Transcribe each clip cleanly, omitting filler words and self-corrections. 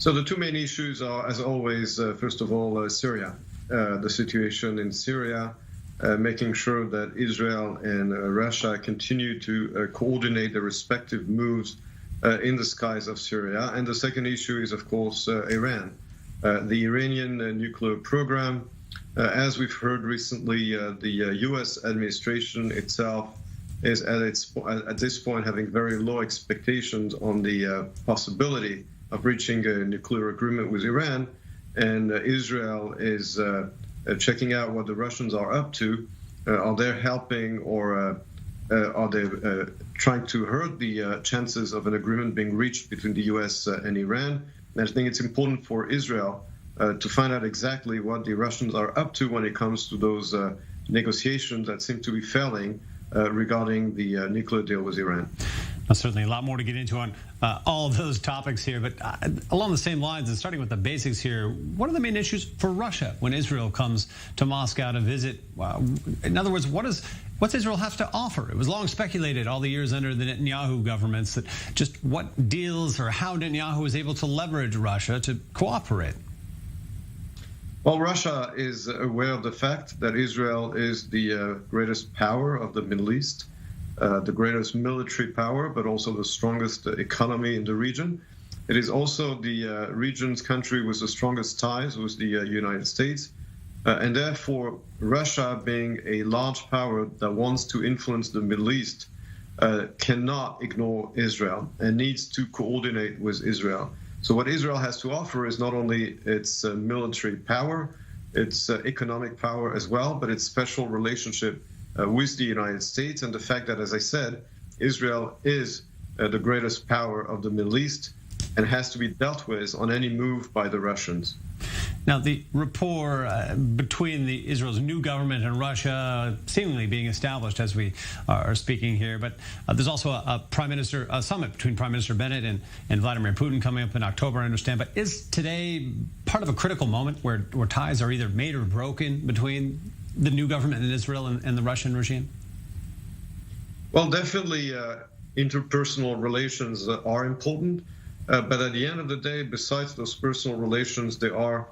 So the two main issues are, as always, first of all, Syria, the situation in Syria, making sure that Israel and Russia continue to coordinate their respective moves in the skies of Syria. And the second issue is, of course, Iran, the Iranian nuclear program. As we've heard recently, the U.S. administration itself is at this point having very low expectations on the possibility of reaching a nuclear agreement with Iran, and Israel is checking out what the Russians are up to. Are they helping, or are they trying to hurt the chances of an agreement being reached between the U.S. and Iran? And I think it's important for Israel to find out exactly what the Russians are up to when it comes to those negotiations that seem to be failing regarding the nuclear deal with Iran. Well, certainly a lot more to get into on all of those topics here, but along the same lines and starting with the basics here, what are the main issues for Russia when Israel comes to Moscow to visit? In other words, what's Israel have to offer? It was long speculated all the years under the Netanyahu governments that just what deals or how Netanyahu was able to leverage Russia to cooperate. Well, Russia is aware of the fact that Israel is the greatest power of the Middle East, the greatest military power, but also the strongest economy in the region. It is also the region's country with the strongest ties with the United States. And therefore, Russia, being a large power that wants to influence the Middle East, cannot ignore Israel and needs to coordinate with Israel. So what Israel has to offer is not only its military power, its economic power as well, but its special relationship with the United States, and the fact that, as I said, Israel is the greatest power of the Middle East and has to be dealt with on any move by the Russians. Now, the rapport between Israel's new government and Russia seemingly being established as we are speaking here, but there's also a summit between Prime Minister Bennett and Vladimir Putin coming up in October, I understand. But is today part of a critical moment where ties are either made or broken between the new government in Israel and the Russian regime? Well, definitely interpersonal relations are important. But at the end of the day, besides those personal relations, there are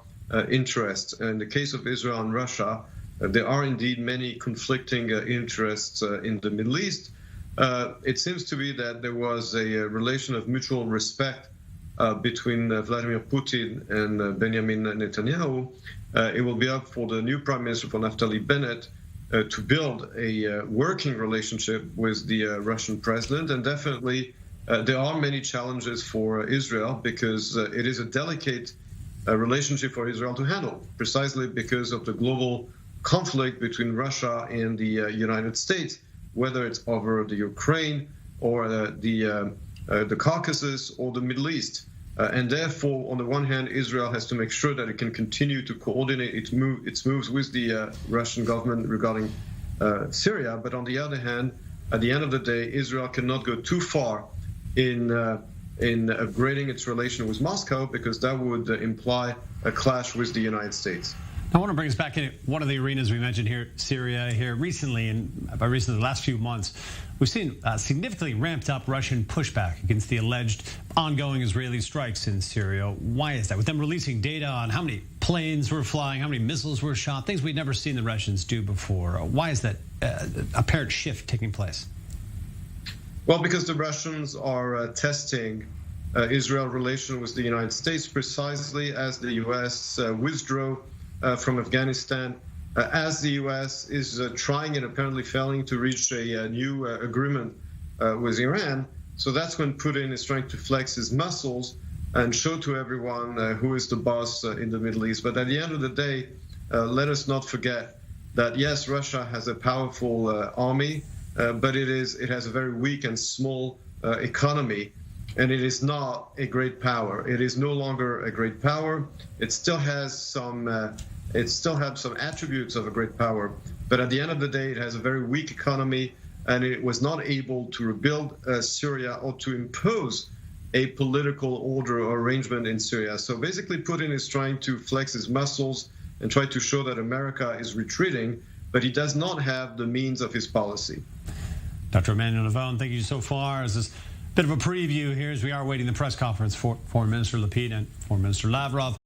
interests. In the case of Israel and Russia, there are indeed many conflicting interests in the Middle East. It seems to be that there was a relation of mutual respect between Vladimir Putin and Benjamin Netanyahu. It will be up for the new Prime Minister, for Naftali Bennett, to build a working relationship with the Russian president. And definitely, there are many challenges for Israel because it is a delicate relationship for Israel to handle, precisely because of the global conflict between Russia and the United States, whether it's over the Ukraine or the Caucasus or the Middle East. And therefore, on the one hand, Israel has to make sure that it can continue to coordinate its moves with the Russian government regarding Syria. But on the other hand, at the end of the day, Israel cannot go too far in upgrading its relation with Moscow, because that would imply a clash with the United States. I want to bring us back in one of the arenas we mentioned here, Syria, here recently, and by recently, the last few months, we've seen significantly ramped up Russian pushback against the alleged ongoing Israeli strikes in Syria. Why is that? With them releasing data on how many planes were flying, how many missiles were shot, things we'd never seen the Russians do before. Why is that apparent shift taking place? Well, because the Russians are testing Israel's relation with the United States precisely as the U.S. withdrew from Afghanistan, as the U.S. is trying and apparently failing to reach a new agreement with Iran. So that's when Putin is trying to flex his muscles and show to everyone who is the boss in the Middle East. But at the end of the day, let us not forget that, yes, Russia has a powerful army, but it has a very weak and small economy, and it is not a great power. It is no longer a great power. It still has some attributes of a great power, but at the end of the day, it has a very weak economy, and it was not able to rebuild Syria or to impose a political order or arrangement in Syria. So basically, Putin is trying to flex his muscles and try to show that America is retreating, but he does not have the means of his policy. Dr. Emmanuel Navon, thank you so far. As this Bit of a preview here as we are waiting the press conference for Foreign Minister Lapid and Foreign Minister Lavrov.